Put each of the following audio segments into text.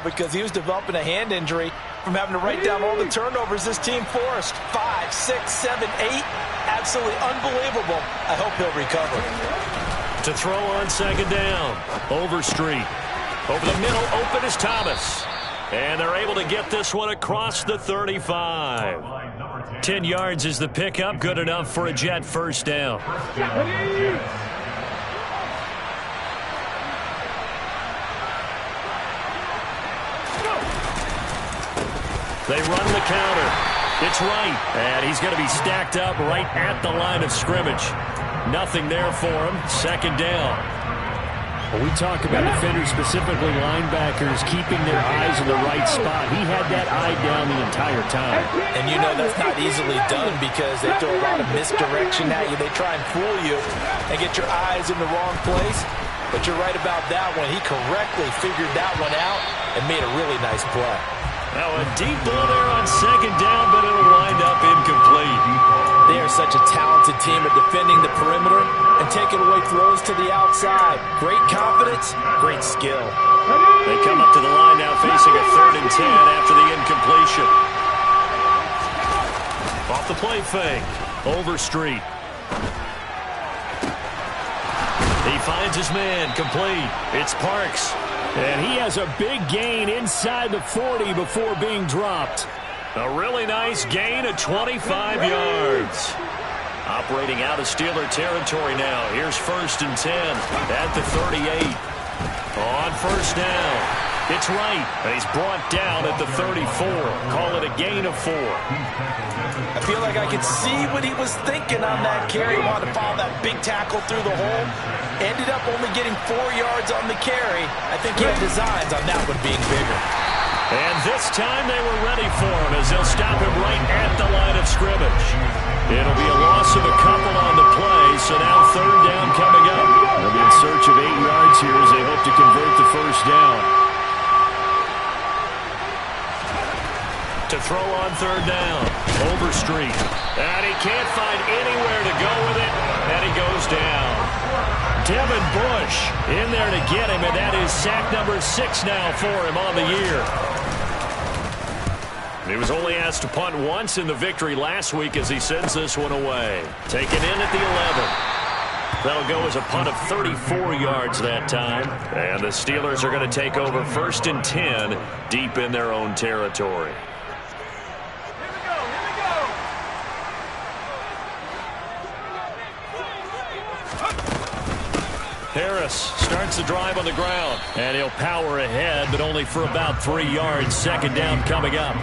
because he was developing a hand injury from having to write down all the turnovers this team forced. 5, 6, 7, 8. Absolutely unbelievable. I hope he'll recover. To throw on second down. Overstreet. Over the middle, open is Thomas. And they're able to get this one across the 35. 10 yards is the pickup. Good enough for a Jet first down. They run the counter. It's right. And he's going to be stacked up right at the line of scrimmage. Nothing there for him. Second down. When we talk about defenders, specifically linebackers, keeping their eyes in the right spot. He had that eye down the entire time. And you know that's not easily done because they throw a lot of misdirection at you. They try and fool you and get your eyes in the wrong place. But you're right about that one. He correctly figured that one out and made a really nice play. Now a deep ball there on second down, but it'll wind up incomplete. They are such a talented team at defending the perimeter and taking away throws to the outside. Great confidence, great skill. They come up to the line now facing a 3rd and 10 after the incompletion. Off the play fake. Overstreet. He finds his man, complete. It's Parks. And he has a big gain inside the 40 before being dropped. A really nice gain of 25 yards. Operating out of Steeler territory now. Here's 1st and 10 at the 38. On first down. It's right. And he's brought down at the 34. Call it a gain of 4. I feel like I could see what he was thinking on that carry. Wanted to follow that big tackle through the hole. Ended up only getting 4 yards on the carry. I think he had designs on that one being bigger. And this time they were ready for him as they'll stop him right at the line of scrimmage. It'll be a loss of a couple on the play, so now 3rd down coming up. They'll be in search of 8 yards here as they hope to convert the first down. To throw on 3rd down. Overstreet. And he can't find anywhere to go with it, and he goes down. Devin Bush in there to get him, and that is sack number 6 now for him on the year. He was only asked to punt once in the victory last week as he sends this one away. Taken in at the 11. That'll go as a punt of 34 yards that time. And the Steelers are going to take over 1st and 10 deep in their own territory. Harris starts the drive on the ground, and he'll power ahead, but only for about 3 yards. Second down coming up.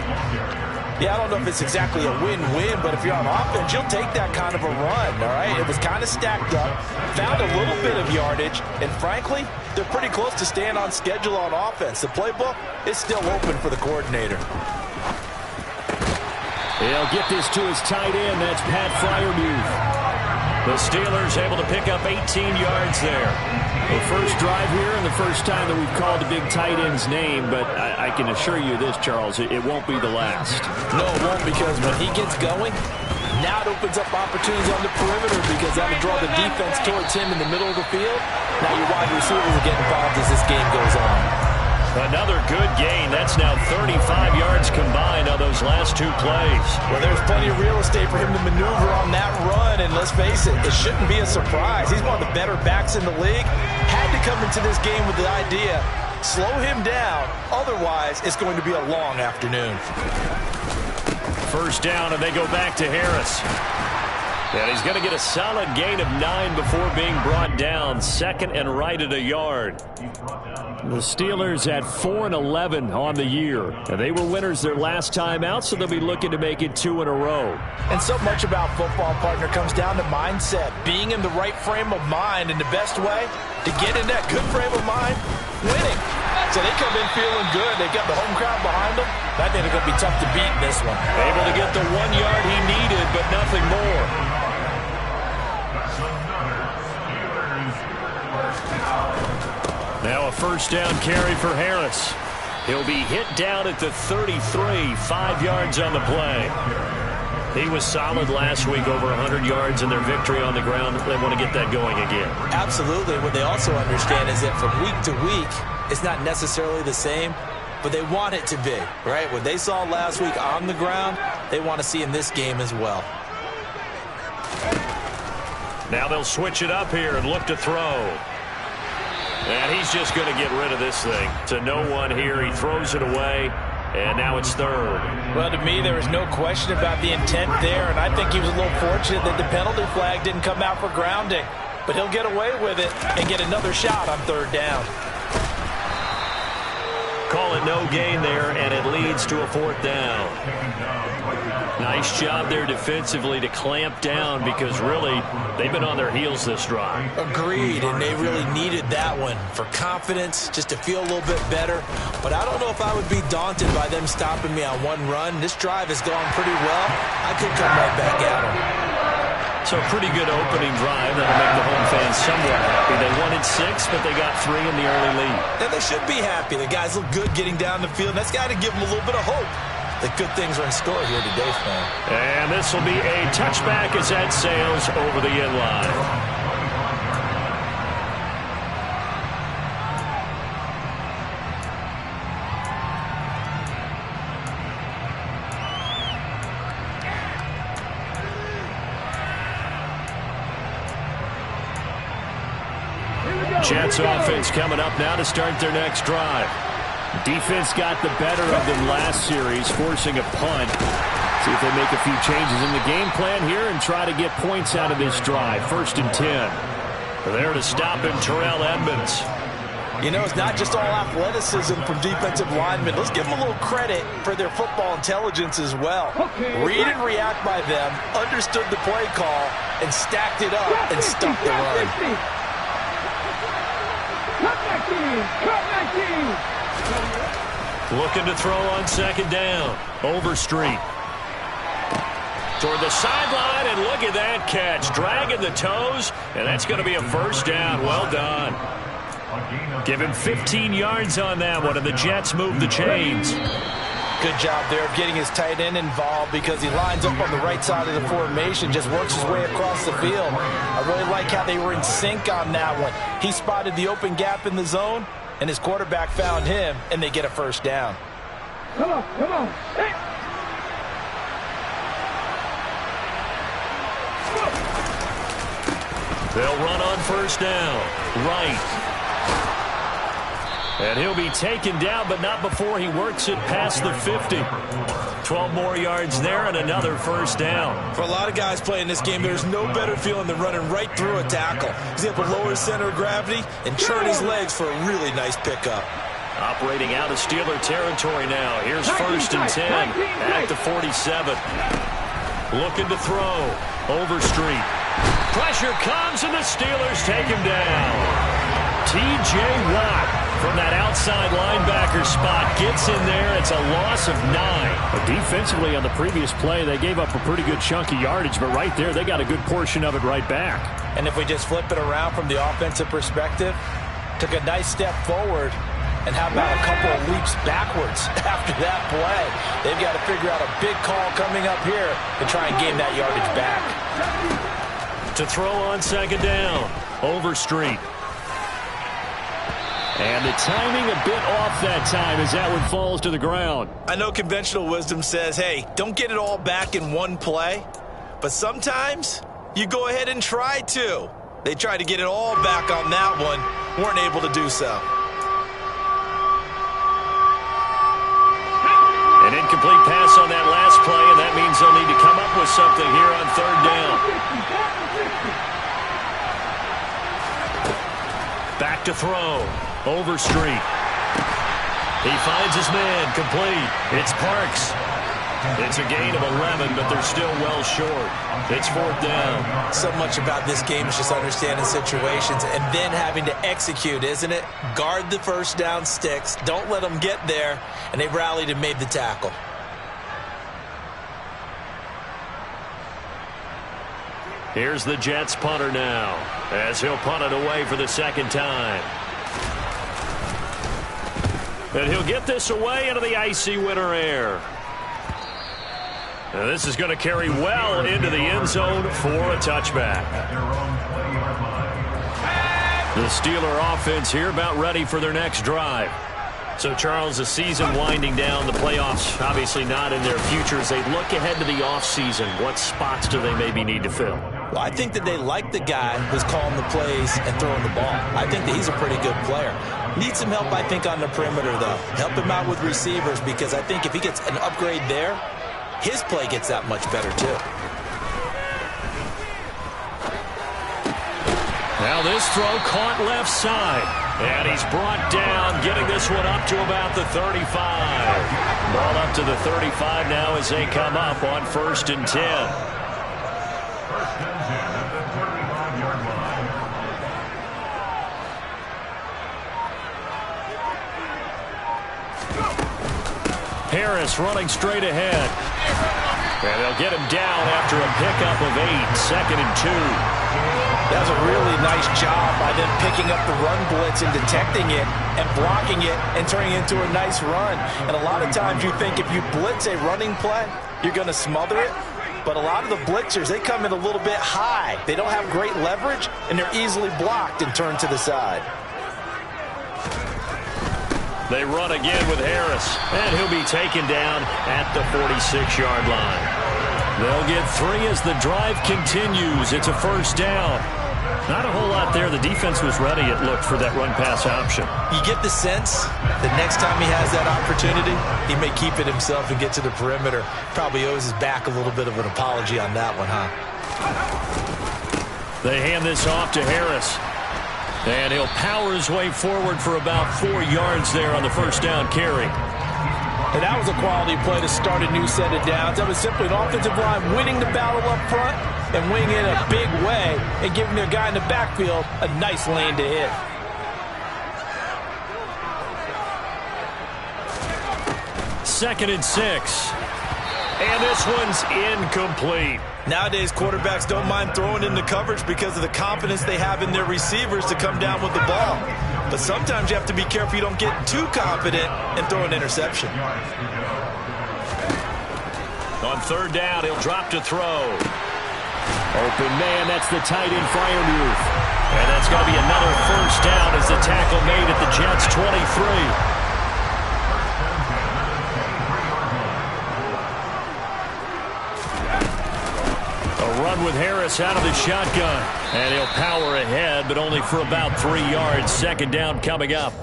Yeah, I don't know if it's exactly a win-win, but if you're on offense, you'll take that kind of a run, all right? It was kind of stacked up, found a little bit of yardage, and frankly, they're pretty close to staying on schedule on offense. The playbook is still open for the coordinator. He'll get this to his tight end. That's Pat Freiermuth. The Steelers able to pick up 18 yards there. The first drive here and the first time that we've called the big tight end's name, but I can assure you this, Charles, it won't be the last. No, it won't, because when he gets going, now it opens up opportunities on the perimeter because that'll draw the defense towards him in the middle of the field. Now your wide receivers will get involved as this game goes on. Another good gain. That's now 35 yards combined on those last 2 plays. Well, there's plenty of real estate for him to maneuver on that run, and let's face it, it shouldn't be a surprise. He's one of the better backs in the league. Had to come into this game with the idea, slow him down, otherwise it's going to be a long afternoon. First down, and they go back to Harris. And he's going to get a solid gain of 9 before being brought down. 2nd and right at a yard. The Steelers at 4-11 on the year. And they were winners their last time out, so they'll be looking to make it 2 in a row. And so much about football, partner, comes down to mindset. Being in the right frame of mind, and the best way to get in that good frame of mind, winning. So they come in feeling good. They got the home crowd behind them. I think they're going to be tough to beat in this one. Able to get the 1 yard he needed, but nothing more. Now a first down carry for Harris. He'll be hit down at the 33, 5 yards on the play. He was solid last week, over 100 yards in their victory on the ground. They want to get that going again. Absolutely. What they also understand is that from week to week, it's not necessarily the same. but they want it to be, right? What they saw last week on the ground, they want to see in this game as well. Now they'll switch it up here and look to throw. And he's just going to get rid of this thing. To no one here. He throws it away, and now it's third. Well, to me, there was no question about the intent there, and I think he was a little fortunate that the penalty flag didn't come out for grounding. But he'll get away with it and get another shot on third down. Call it no gain there, and it leads to a fourth down. Nice job there defensively to clamp down because, really, they've been on their heels this drive. Agreed, and they really needed that one for confidence, just to feel a little bit better. But I don't know if I would be daunted by them stopping me on one run. This drive has gone pretty well. I could come right back at them. So pretty good opening drive. That'll make the home fans somewhat happy. They wanted 6, but they got 3 in the early lead. And they should be happy. The guys look good getting down the field. That's got to give them a little bit of hope that good things are in store here today for them. And this will be a touchback as that sails over the end line. Jets offense coming up now to start their next drive. Defense got the better of them last series, forcing a punt. See if they make a few changes in the game plan here and try to get points out of this drive. 1st and 10. There to stop him, Terrell Edmonds. You know, it's not just all athleticism from defensive linemen. Let's give them a little credit for their football intelligence as well. Read and react by them, understood the play call, and stacked it up and stuffed the run. Looking to throw on 2nd down. Overstreet. Toward the sideline, and look at that catch. Dragging the toes, and that's going to be a 1st down. Well done. Give him 15 yards on that one, and the Jets move the chains. Good job there of getting his tight end involved because he lines up on the right side of the formation, just works his way across the field. I really like how they were in sync on that one. He spotted the open gap in the zone, and his quarterback found him, and they get a 1st down. Come on, come on. Hey. They'll run on 1st down. Right. And he'll be taken down, but not before he works it past the 50. 12 more yards there and another 1st down. For a lot of guys playing this game, there's no better feeling than running right through a tackle. He's able to lower his center of gravity and turn his legs for a really nice pickup. Operating out of Steeler territory now. Here's 1st and 10 at the 47. Looking to throw. Overstreet. Pressure comes, and the Steelers take him down. T.J. Watt from that outside linebacker spot gets in there. It's a loss of 9. But defensively on the previous play, they gave up a pretty good chunk of yardage, but right there, they got a good portion of it right back. And if we just flip it around from the offensive perspective, took a nice step forward, and how about a couple of leaps backwards after that play? They've got to figure out a big call coming up here to try and gain that yardage back. To throw on 2nd down. Overstreet. And the timing a bit off that time as that one falls to the ground. I know conventional wisdom says, hey, don't get it all back in one play. But sometimes you go ahead and try to. They tried to get it all back on that one. Weren't able to do so. An incomplete pass on that last play, and that means they'll need to come up with something here on 3rd down. Back to throw. Overstreet. He finds his man. Complete. It's Parks. It's a gain of 11, but they're still well short. It's 4th down. So much about this game is just understanding situations and then having to execute, isn't it? Guard the 1st down sticks. Don't let them get there. And they rallied and made the tackle. Here's the Jets punter now, as he'll punt it away for the 2nd time. And he'll get this away into the icy winter air. And this is going to carry well into the end zone for a touchback. The Steeler offense here about ready for their next drive. So, Charles, the season winding down, the playoffs obviously not in their future. As they look ahead to the offseason, what spots do they maybe need to fill? Well, I think that they like the guy who's calling the plays and throwing the ball. I think that he's a pretty good player. Needs some help, I think, on the perimeter, though. Help him out with receivers, because I think if he gets an upgrade there, his play gets that much better, too. Now this throw caught left side. And he's brought down, getting this one up to about the 35. Ball up to the 35 now as they come up on 1st and 10. Harris running straight ahead. And they'll get him down after a pickup of 8, 2nd and 2. That was a really nice job by them picking up the run blitz and detecting it and blocking it and turning it into a nice run. And a lot of times you think if you blitz a running play, you're going to smother it. But a lot of the blitzers, they come in a little bit high. They don't have great leverage, and they're easily blocked and turned to the side. They run again with Harris, and he'll be taken down at the 46-yard line. They'll get 3 as the drive continues. It's a 1st down. Not a whole lot there. The defense was ready, it looked, for that run-pass option. You get the sense that next time he has that opportunity, he may keep it himself and get to the perimeter. Probably owes his back a little bit of an apology on that one, huh? They hand this off to Harris. And he'll power his way forward for about 4 yards there on the 1st down carry. And that was a quality play to start a new set of downs. That was simply an offensive line winning the battle up front and winning it in a big way and giving their guy in the backfield a nice lane to hit. Second and 6. And this one's incomplete. Nowadays, quarterbacks don't mind throwing into coverage because of the confidence they have in their receivers to come down with the ball. But sometimes you have to be careful you don't get too confident and throw an interception. On 3rd down, he'll drop to throw. Open man, that's the tight end fire move. And that's going to be another 1st down as the tackle made at the Jets' 23. Run with Harris out of the shotgun. And he'll power ahead, but only for about 3 yards. 2nd down coming up.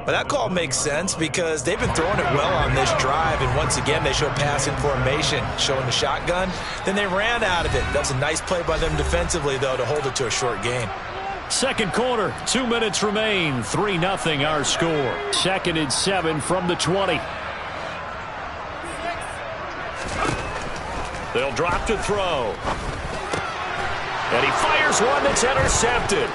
But that call makes sense because they've been throwing it well on this drive. And once again, they show passing formation, showing the shotgun. Then they ran out of it. That was a nice play by them defensively, though, to hold it to a short gain. 2nd quarter, 2 minutes remain. 3-0 our score. 2nd and 7 from the 20. They'll drop to throw. And he fires one that's intercepted.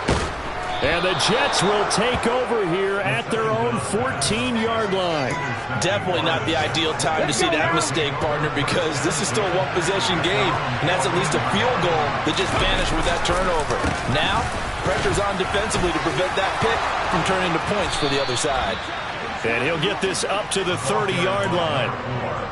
And the Jets will take over here at their own 14-yard line. Definitely not the ideal time to see that mistake, partner, because this is still a one-possession game, and that's at least a field goal that just vanished with that turnover. Now, pressure's on defensively to prevent that pick from turning into points for the other side. And he'll get this up to the 30-yard line.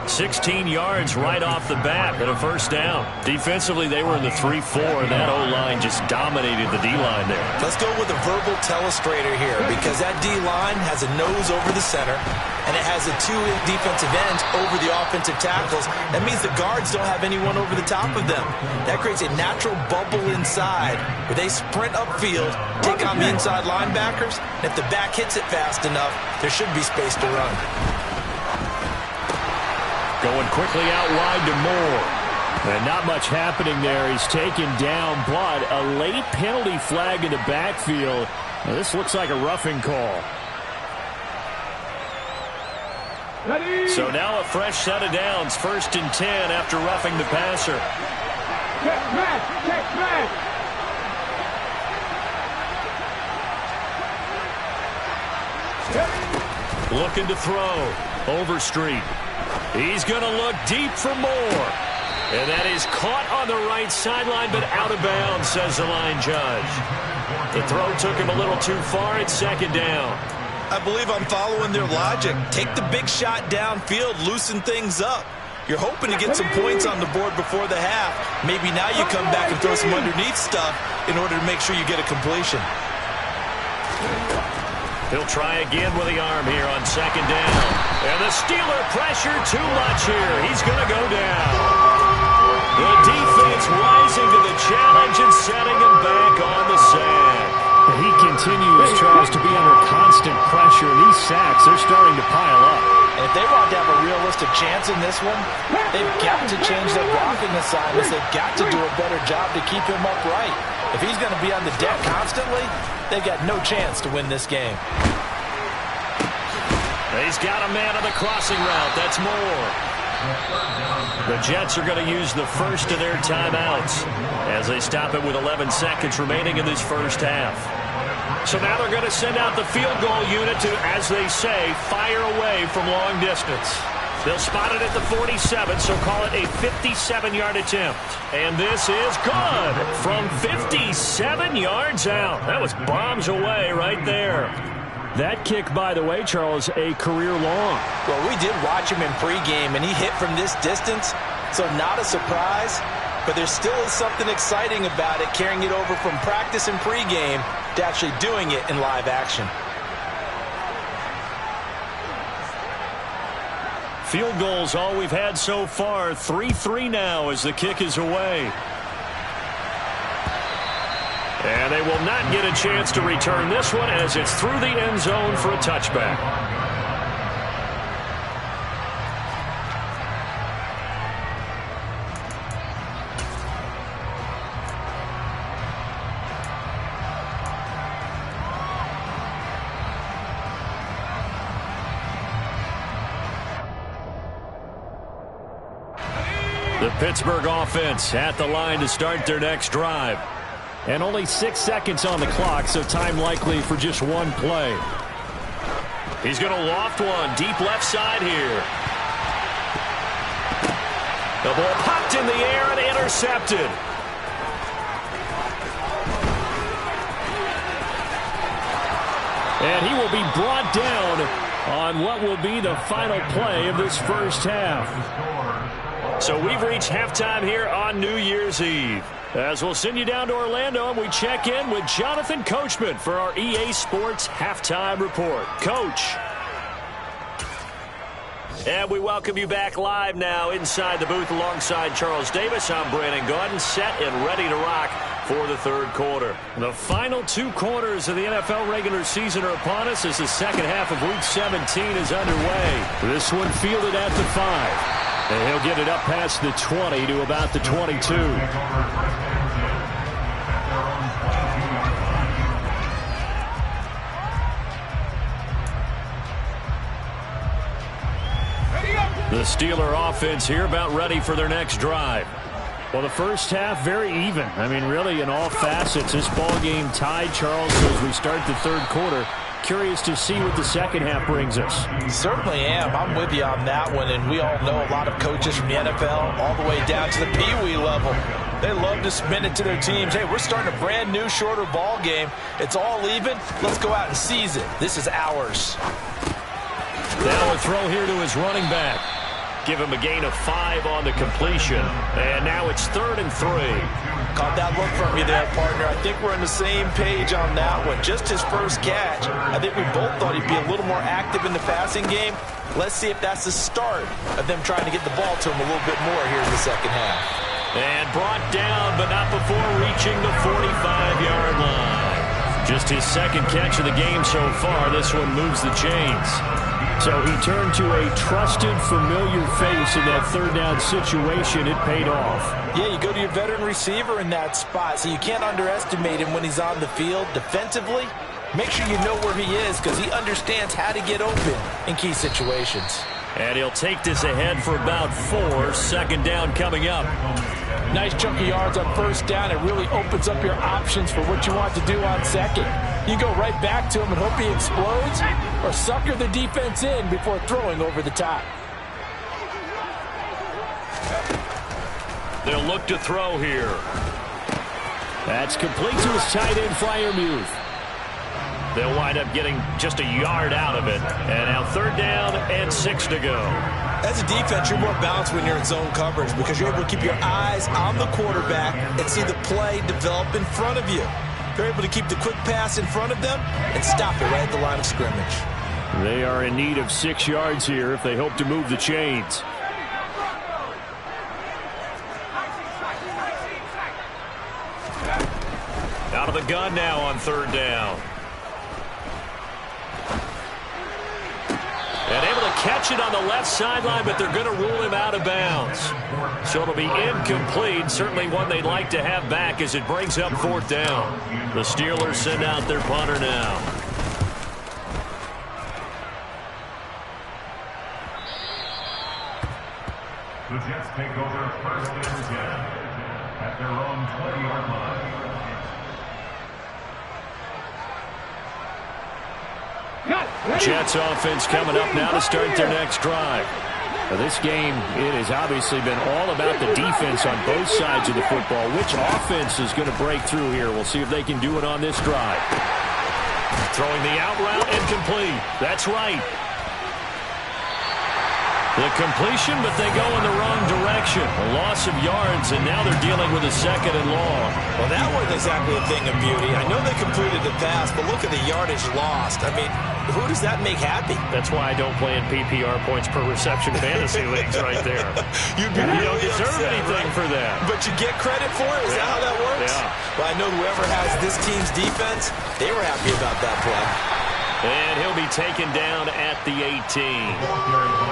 16 yards right off the bat and a 1st down. Defensively, they were in the 3-4, and that O-line just dominated the D-line there. Let's go with a verbal telestrator here because that D-line has a nose over the center, and it has the 2 defensive ends over the offensive tackles. That means the guards don't have anyone over the top of them. That creates a natural bubble inside where they sprint upfield, take on the inside linebackers, and if the back hits it fast enough, there should be space to run. Going quickly out wide to Moore. And not much happening there. He's taken down, but a late penalty flag in the backfield. Now, this looks like a roughing call. So now a fresh set of downs. 1st and 10 after roughing the passer. Check back. Looking to throw. Overstreet. He's going to look deep for Moore. And that is caught on the right sideline, but out of bounds, says the line judge. The throw took him a little too far. It's 2nd down. I believe I'm following their logic. Take the big shot downfield, loosen things up. You're hoping to get some points on the board before the half. Maybe now you come back and throw some underneath stuff in order to make sure you get a completion. He'll try again with the arm here on second down. And the Steeler pressure too much here. He's going to go down. The defense rising to the challenge and setting him back on the sack. He continues, Charles, to be under constant pressure. And these sacks, they're starting to pile up. And if they want to have a realistic chance in this one, they've got to change their blocking assignments. They've got to do a better job to keep him upright. If he's going to be on the deck constantly, they've got no chance to win this game. He's got a man on the crossing route. That's Moore. The Jets are going to use the first of their timeouts as they stop it with 11 seconds remaining in this first half. So now they're going to send out the field goal unit to, as they say, fire away from long distance. They'll spot it at the 47, so call it a 57-yard attempt. And this is good from 57 yards out. That was bombs away right there. That kick, by the way, Charles, a career long. Well, we did watch him in pregame, and he hit from this distance, so not a surprise. But there still is something exciting about it, carrying it over from practice and pregame to actually doing it in live action. Field goals all we've had so far. 3-3 now as the kick is away. And they will not get a chance to return this one as it's through the end zone for a touchback. The Pittsburgh offense at the line to start their next drive. And only 6 seconds on the clock, so time likely for just one play. He's going to loft one deep left side here. The ball popped in the air and intercepted. And he will be brought down on what will be the final play of this first half. So we've reached halftime here on New Year's Eve. As we'll send you down to Orlando, and we check in with Jonathan Coachman for our EA Sports Halftime Report. Coach. And we welcome you back live now inside the booth alongside Charles Davis. I'm Brandon Gaudin, set and ready to rock for the third quarter. The final 2 quarters of the NFL regular season are upon us as the second half of Week 17 is underway. This one fielded at the 5. And he'll get it up past the 20 to about the 22. The Steeler offense here about ready for their next drive. Well, the first half, very even. I mean, really, in all facets, this ball game tied, Charles, so as we start the third quarter. Curious to see what the second half brings us. Certainly am. I'm with you on that one, and we all know a lot of coaches from the NFL all the way down to the Pee-wee level. They love to spin it to their teams. Hey, we're starting a brand new, shorter ball game. It's all even. Let's go out and seize it. This is ours. Now a throw here to his running back. Give him a gain of 5 on the completion. And now it's 3rd and 3. Caught that look from you there, partner. I think we're on the same page on that one. Just his first catch. I think we both thought he'd be a little more active in the passing game. Let's see if that's the start of them trying to get the ball to him a little bit more here in the second half. And brought down, but not before reaching the 45-yard line. Just his second catch of the game so far. This one moves the chains. So he turned to a trusted, familiar face in that third down situation. It paid off. Yeah, you go to your veteran receiver in that spot, so you can't underestimate him when he's on the field. Defensively, make sure you know where he is because he understands how to get open in key situations. And he'll take this ahead for about 4. Second down coming up. Nice chunk of yards on first down. It really opens up your options for what you want to do on second. You go right back to him and hope he explodes, or sucker the defense in before throwing over the top. They'll look to throw here. That's complete to his tight end, Freiermuth. They'll wind up getting just a yard out of it. And now 3rd down and 6 to go. As a defense, you're more balanced when you're in zone coverage because you're able to keep your eyes on the quarterback and see the play develop in front of you. They're able to keep the quick pass in front of them and stop it right at the line of scrimmage. They are in need of 6 yards here if they hope to move the chains. Out of the gun now on 3rd down. And able to catch it on the left sideline, but they're going to rule him out of bounds. So it'll be incomplete. Certainly one they'd like to have back as it brings up 4th down. The Steelers send out their punter now. The Jets take over 1st and 10 at their own 20-yard line. Jets offense coming up now to start their next drive. Now this game, it has obviously been all about the defense on both sides of the football. Which offense is going to break through here? We'll see if they can do it on this drive. Throwing the out route incomplete. That's right. The completion, but they go in the wrong direction. A loss of yards, and now they're dealing with a 2nd and long. Well, that wasn't exactly a thing of beauty. I know they completed the pass, but look at the yardage lost. I mean, who does that make happy? That's why I don't play in PPR points per reception fantasy leagues right there. You don't deserve anything for that. But you get credit for it? Is that how that works? Yeah. Well, I know whoever has this team's defense, they were happy about that play. And he'll be taken down at the 18.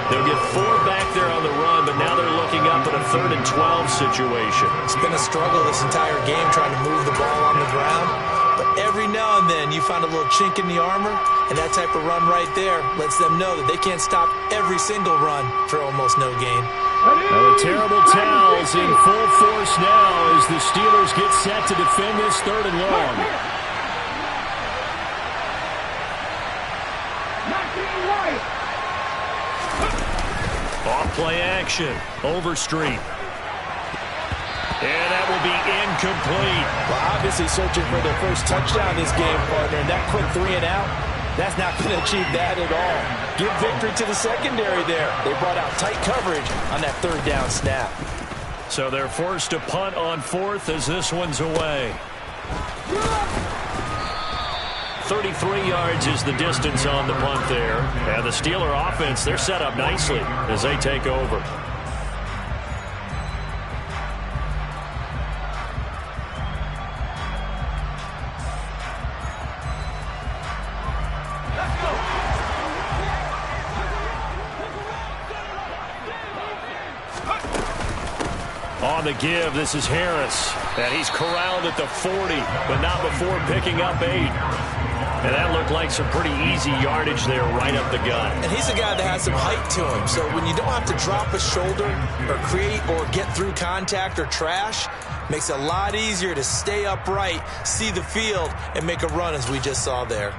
They'll get 4 back there on the run, but now they're looking up at a 3rd and 12 situation. It's been a struggle this entire game trying to move the ball on the ground. But every now and then you find a little chink in the armor, and that type of run right there lets them know that they can't stop every single run for almost no gain. Now the terrible towels in full force now as the Steelers get set to defend this 3rd and long. Off play action. Overstreet. And that will be incomplete. Well, obviously searching for their first touchdown this game, partner, and that quick 3 and out, that's not going to achieve that at all. Give victory to the secondary there. They brought out tight coverage on that 3rd down snap. So they're forced to punt on 4th as this one's away. 33 yards is the distance on the punt there. And the Steeler offense, they're set up nicely as they take over. On the give, this is Harris. And he's corralled at the 40, but not before picking up 8. And that looked like some pretty easy yardage there right up the gut. And he's a guy that has some height to him. So when you don't have to drop a shoulder or create or get through contact or trash, makes it a lot easier to stay upright, see the field, and make a run as we just saw there.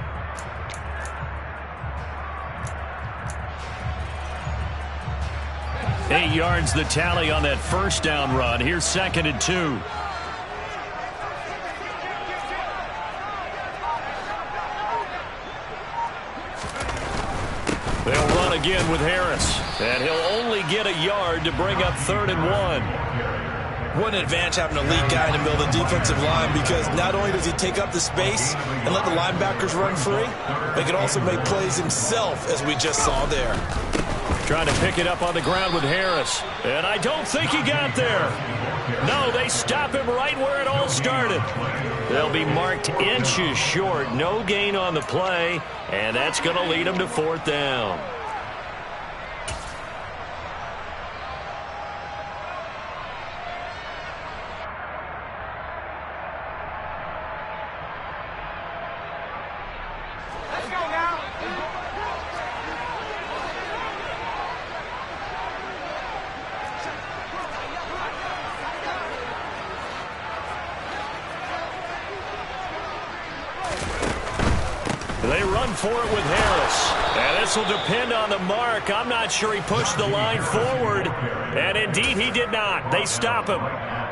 Eight yards the tally on that 1st down run. Here's 2nd and 2. They'll run again with Harris. And he'll only get a yard to bring up 3rd and 1. What an advantage having an elite guy in the middle of the defensive line, because not only does he take up the space and let the linebackers run free, but he can also make plays himself, as we just saw there. Trying to pick it up on the ground with Harris. And I don't think he got there. No, they stop him right where it all started. They'll be marked inches short. No gain on the play. And that's going to lead them to 4th down. They run for it with Harris. And this will depend on the mark. I'm not sure he pushed the line forward. And indeed, he did not. They stop him.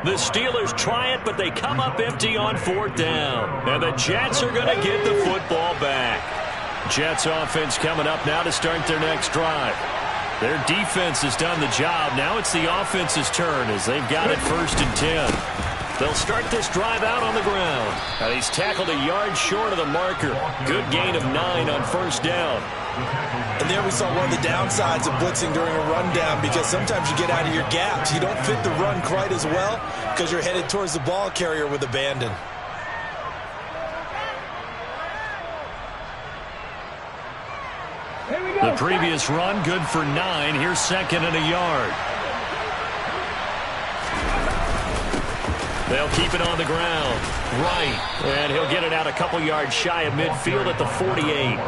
The Steelers try it, but they come up empty on 4th down. And the Jets are going to get the football back. Jets offense coming up now to start their next drive. Their defense has done the job. Now it's the offense's turn as they've got it 1st and 10. They'll start this drive out on the ground. And he's tackled a yard short of the marker. Good gain of 9 on first down. And there we saw one of the downsides of blitzing during a rundown, because sometimes you get out of your gaps. You don't fit the run quite as well because you're headed towards the ball carrier with abandon. The previous run, good for 9. Here's 2nd and a yard. They'll keep it on the ground. Right. And he'll get it out a couple yards shy of midfield at the 48.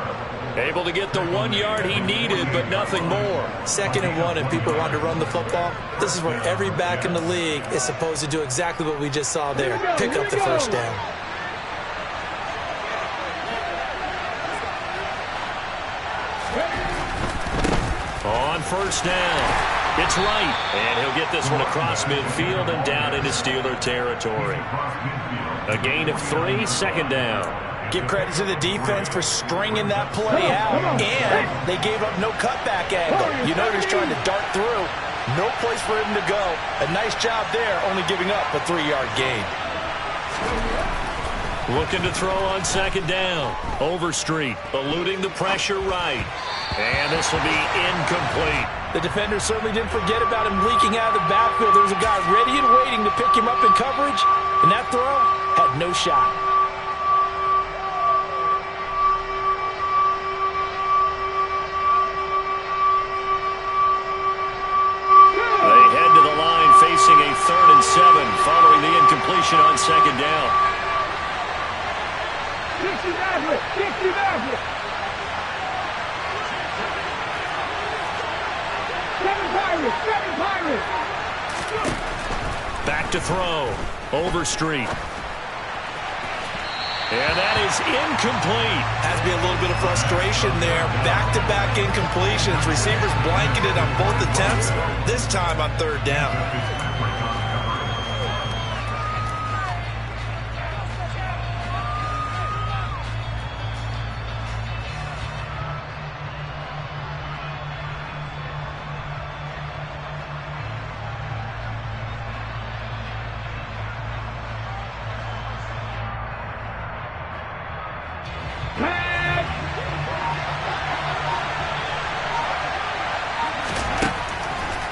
Able to get the 1 yard he needed, but nothing more. 2nd and 1, and people want to run the football. This is where every back in the league is supposed to do exactly what we just saw there. Pick up the first down. On first down. It's right. And he'll get this one across midfield and down into Steeler territory. A gain of 3, 2nd down. Give credit to the defense for stringing that play out, and they gave up no cutback angle. You know he's trying to dart through. No place for him to go. A nice job there, only giving up a 3-yard gain. Looking to throw on 2nd down. Overstreet, eluding the pressure right. And this will be incomplete. The defender certainly didn't forget about him leaking out of the backfield. There was a guy ready and waiting to pick him up in coverage, and that throw had no shot. They head to the line facing a 3rd and 7 following the incompletion on 2nd down. Back to throw. Overstreet. And that is incomplete. Has to be a little bit of frustration there. Back-to-back incompletions. Receivers blanketed on both attempts, this time on 3rd down.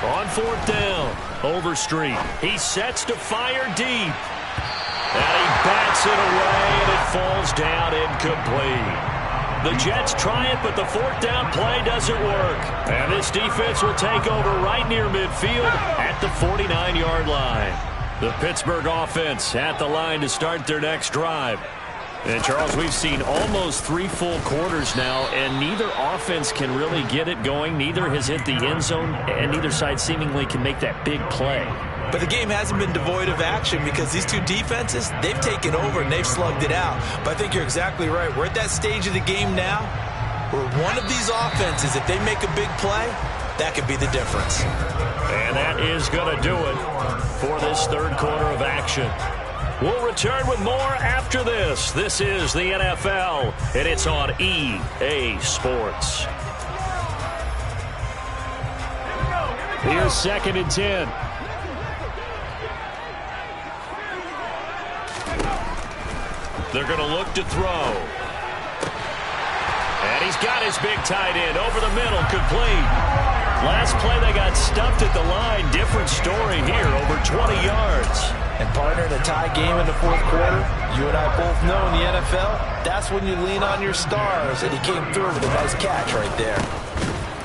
On 4th down, Overstreet. He sets to fire deep. And he bats it away, and it falls down incomplete. The Jets try it, but the 4th down play doesn't work. And this defense will take over right near midfield at the 49-yard line. The Pittsburgh offense at the line to start their next drive. And, Charles, we've seen almost 3 full quarters now, and neither offense can really get it going. Neither has hit the end zone, and neither side seemingly can make that big play. But the game hasn't been devoid of action because these two defenses, they've taken over and they've slugged it out. But I think you're exactly right. We're at that stage of the game now where one of these offenses, if they make a big play, that could be the difference. And that is going to do it for this 3rd quarter of action. We'll return with more after this. This is the NFL, and it's on EA Sports. Here's 2nd and 10. They're going to look to throw. And he's got his big tight end over the middle, complete. Last play they got stuffed at the line. Different story here, over 20 yards. And partner, in a tie game in the 4th quarter, you and I both know in the NFL, that's when you lean on your stars, and he came through with a nice catch right there.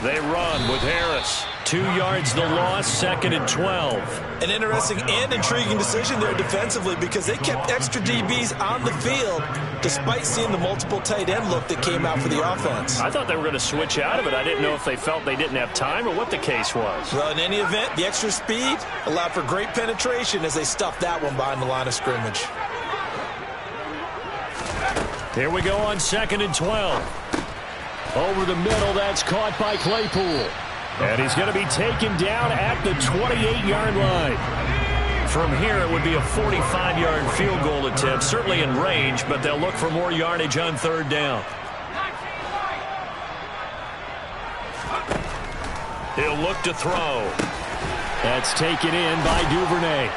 They run with Harris. 2 yards the loss, 2nd and 12. An interesting and intriguing decision there defensively because they kept extra DBs on the field despite seeing the multiple tight end look that came out for the offense. I thought they were going to switch out of it. I didn't know if they felt they didn't have time or what the case was. Well, in any event, the extra speed allowed for great penetration as they stuffed that one behind the line of scrimmage. Here we go on 2nd and 12. Over the middle, that's caught by Claypool. And he's going to be taken down at the 28-yard line. From here, it would be a 45-yard field goal attempt, certainly in range, but they'll look for more yardage on 3rd down. He'll look to throw. That's taken in by Duvernay.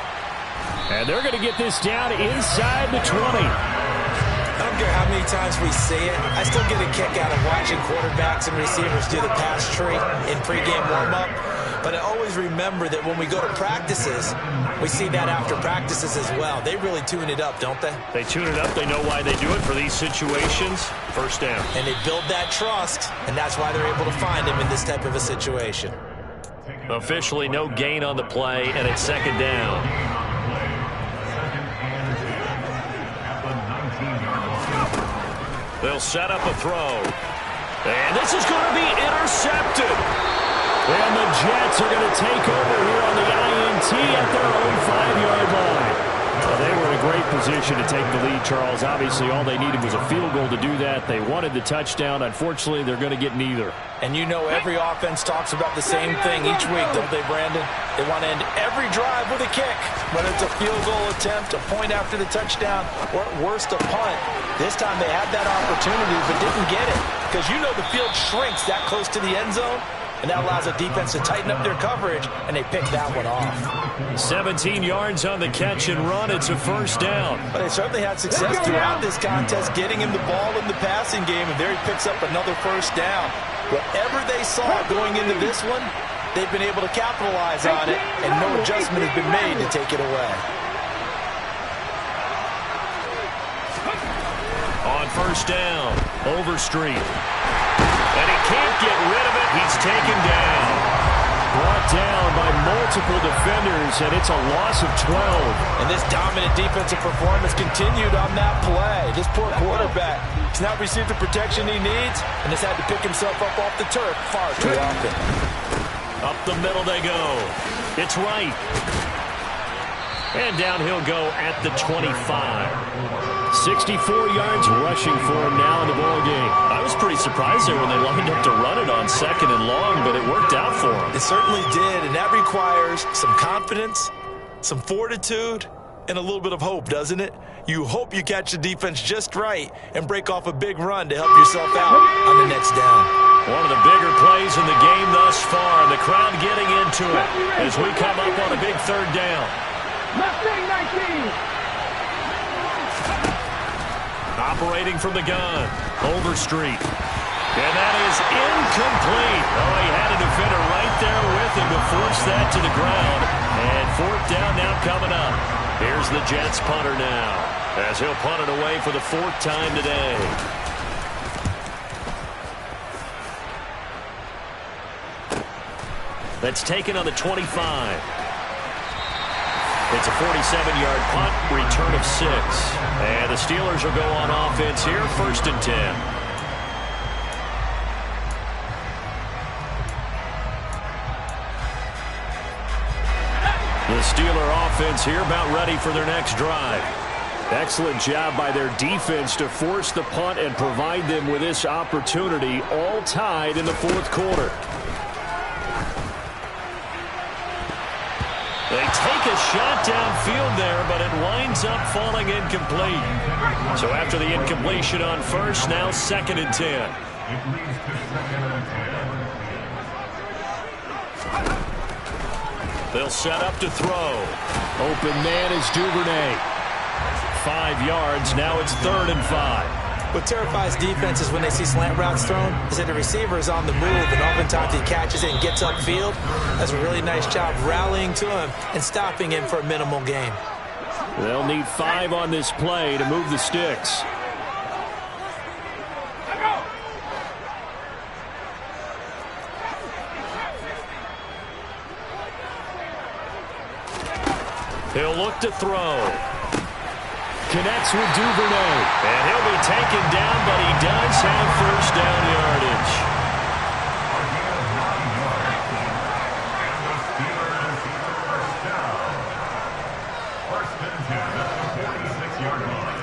And they're going to get this down inside the 20. I don't care how many times we see it. I still get a kick out of watching quarterbacks and receivers do the pass tree in pregame warm-up. But I always remember that when we go to practices, we see that after practices as well. They really tune it up, don't they? They tune it up. They know why they do it for these situations. First down. And they build that trust, and that's why they're able to find him in this type of a situation. Officially no gain on the play, and it's second down. They'll set up a throw. And this is going to be intercepted. And the Jets are going to take over here on the INT at their own 5-yard line. Well, they were in a great position to take the lead, Charles. Obviously, all they needed was a field goal to do that. They wanted the touchdown. Unfortunately, they're going to get neither. And you know every offense talks about the same thing each week, don't they, Brandon? They want to end every drive with a kick, whether it's a field goal attempt, a point after the touchdown, or at worst, a punt. This time they had that opportunity but didn't get it because you know the field shrinks that close to the end zone. And that allows the defense to tighten up their coverage, and they pick that one off. 17 yards on the catch and run. It's a first down. But they certainly had success throughout this contest, getting him the ball in the passing game, and there he picks up another first down. Whatever they saw going into this one, they've been able to capitalize on it, and no adjustment has been made to take it away. On first down, Overstreet. And he can't get rid of it. He's taken down. Brought down by multiple defenders, and it's a loss of 12. And this dominant defensive performance continued on that play. This poor quarterback has not received the protection he needs and has had to pick himself up off the turf far too often. Up the middle they go. It's right. And down he'll go at the 25. 64 yards rushing for him now in the ballgame. I was pretty surprised there when they lined up to run it on second and long, but it worked out for him. It certainly did, and that requires some confidence, some fortitude, and a little bit of hope, doesn't it? You hope you catch the defense just right and break off a big run to help yourself out on the next down. One of the bigger plays in the game thus far, and the crowd getting into it as we come up on a big third down. Mustang 19. Operating from the gun, Overstreet. And that is incomplete. Oh, he had a defender right there with him to force that to the ground. And fourth down now coming up. Here's the Jets punter now, as he'll punt it away for the fourth time today. That's taken on the 25. It's a 47-yard punt, return of 6. And the Steelers will go on offense here, first and 10. The Steeler offense here about ready for their next drive. Excellent job by their defense to force the punt and provide them with this opportunity, all tied in the fourth quarter. They take a shot downfield there, but it winds up falling incomplete. So after the incompletion on first, now second and 10. It leads to second and 10. They'll set up to throw. Open man is Duvernay. 5 yards, now it's third and 5. What terrifies defenses when they see slant routes thrown is that the receiver is on the move, and oftentimes he catches it and gets upfield. That's a really nice job rallying to him and stopping him for a minimal gain. They'll need 5 on this play to move the sticks. He'll look to throw. Connects with Duvernay. And he'll be taken down, but he does have first down yardage. First and 10 at the 46-yard line.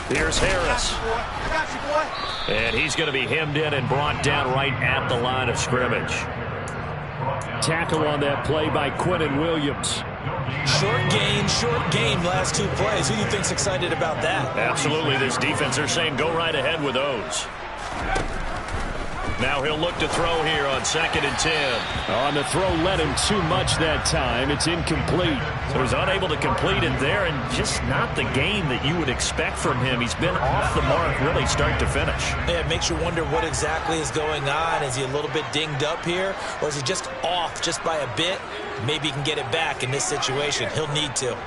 Here's Harris. And he's going to be hemmed in and brought down right at the line of scrimmage. Tackle on that play by Quinnen Williams. Short gain last 2 plays. Who do you think's excited about that? Absolutely, this defense, they're saying go right ahead with those. Now he'll look to throw here on 2nd and 10. On the throw, led him too much that time. It's incomplete. So he's unable to complete it there, and just not the game that you would expect from him. He's been off the mark really start to finish. Yeah, it makes you wonder what exactly is going on. Is he a little bit dinged up here, or is he just off just by a bit? Maybe he can get it back in this situation. He'll need to.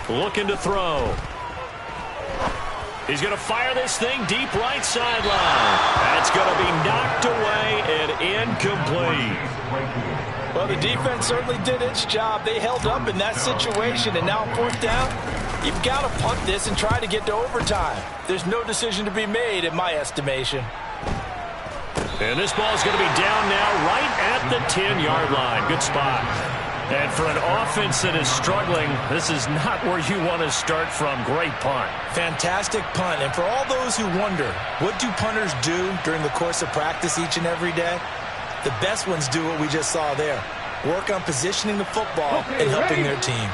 Looking to throw. He's going to fire this thing deep right sideline. That's going to be knocked away and incomplete. Well, the defense certainly did its job. They held up in that situation, and now 4th down, you've got to punt this and try to get to overtime. There's no decision to be made in my estimation. And this ball is going to be down now right at the 10-yard line. Good spot. And for an offense that is struggling, this is not where you want to start from. Great punt. Fantastic punt. And for all those who wonder, what do punters do during the course of practice each and every day? The best ones do what we just saw there. Work on positioning the football and helping their team.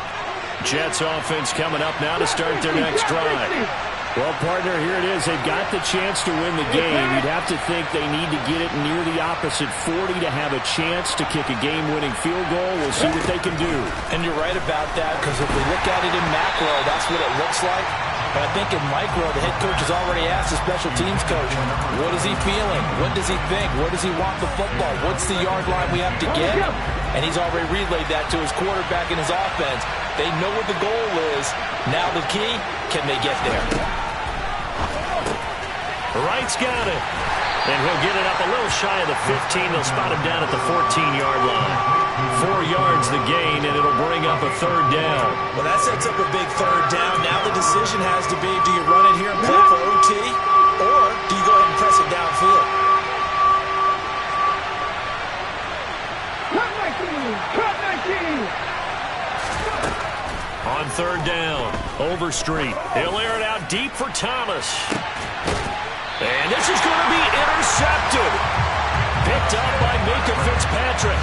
Jets offense coming up now to start their next drive. Well, partner, here it is. They've got the chance to win the game. You'd have to think they need to get it near the opposite 40 to have a chance to kick a game-winning field goal. We'll see what they can do. And you're right about that, because if we look at it in macro, that's what it looks like. But I think in micro, the head coach has already asked the special teams coach, what is he feeling? What does he think? Where does he want the football? What's the yard line we have to get? And he's already relayed that to his quarterback and his offense. They know what the goal is. Now the key, can they get there? Wright's got it. And he'll get it up a little shy of the 15. They'll spot him down at the 14-yard line. 4 yards the gain, and it'll bring up a 3rd down. Well, that sets up a big 3rd down. Now the decision has to be, do you run it here and play for OT, or do you go ahead and press it downfield? Cut 19! On 3rd down, Overstreet. He'll air it out deep for Thomas. And this is going to be intercepted. Picked up by Micah Fitzpatrick.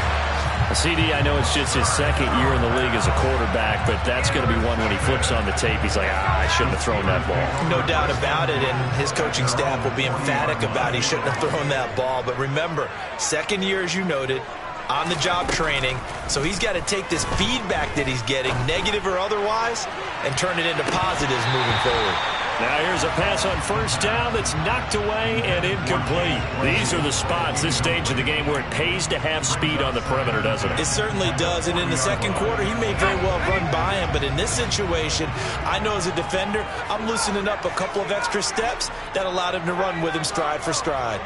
CD, I know it's just his 2nd year in the league as a quarterback, but that's going to be one when he flips on the tape. He's like, I shouldn't have thrown that ball. No doubt about it, and his coaching staff will be emphatic about he shouldn't have thrown that ball. But remember, 2nd year, as you noted, on-the-job training, so he's got to take this feedback that he's getting, negative or otherwise, and turn it into positives moving forward. Now here's a pass on 1st down that's knocked away and incomplete. These are the spots, this stage of the game, where it pays to have speed on the perimeter, doesn't it? It certainly does, and in the 2nd quarter, he may very well run by him, but in this situation, I know as a defender, I'm loosening up a couple of extra steps that allowed him to run with him stride for stride.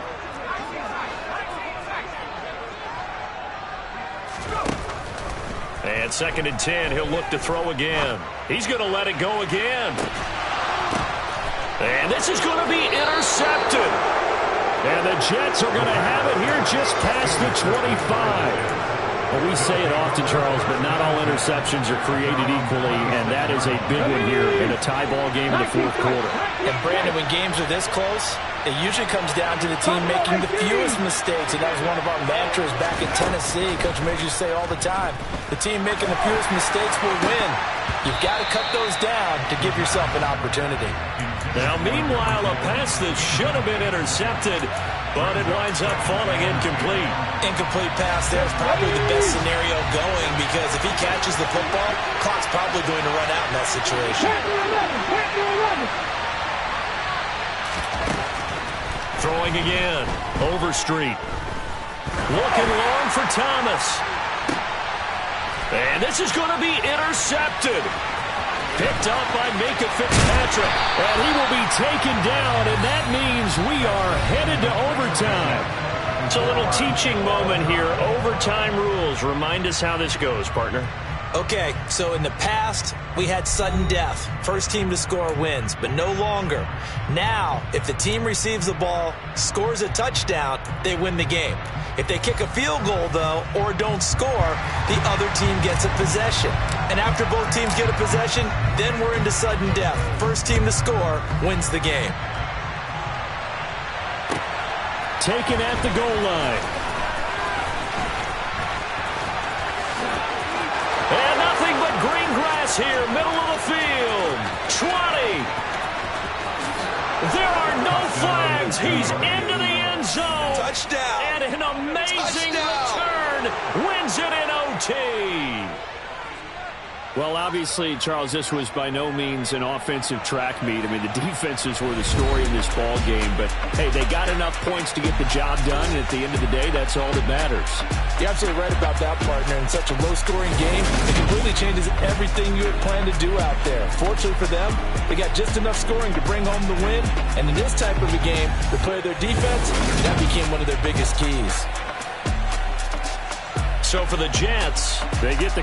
And 2nd and 10, he'll look to throw again. He's going to let it go again. And this is going to be intercepted. And the Jets are going to have it here just past the 25. Well, we say it often, Charles, but not all interceptions are created equally, and that is a big one here in a tie ball game in the 4th quarter. And, Brandon, when games are this close, it usually comes down to the team making the fewest mistakes, and that was one of our mantras back in Tennessee. Coach Major used to say all the time, the team making the fewest mistakes will win. You've got to cut those down to give yourself an opportunity. Now, meanwhile, a pass that should have been intercepted, but it winds up falling incomplete. Incomplete pass there is probably the best scenario going, because if he catches the football, clock's probably going to run out in that situation. Throwing again. Overstreet. Looking long for Thomas. And this is going to be intercepted. Picked up by Micah Fitzpatrick. And he will be taken down, and that means we are headed to overtime. It's a little teaching moment here. Overtime rules. Remind us how this goes, partner. Okay, so in the past, we had sudden death. First team to score wins, but no longer. Now, if the team receives the ball, scores a touchdown, they win the game. If they kick a field goal, though, or don't score, the other team gets a possession. And after both teams get a possession, then we're into sudden death. First team to score wins the game. Taken at the goal line. And nothing but green grass here, middle of the field. 20. There are no flags. He's into the end zone. Touchdown. And an amazing return. Wins it in OT. Well, obviously, Charles, this was by no means an offensive track meet. I mean, the defenses were the story in this ball game. But, hey, they got enough points to get the job done. And at the end of the day, that's all that matters. You're absolutely right about that, partner. In such a low-scoring game, it completely changes everything you had planned to do out there. Fortunately for them, they got just enough scoring to bring home the win. And in this type of a game, to play their defense, that became one of their biggest keys. So for the Jets, They get the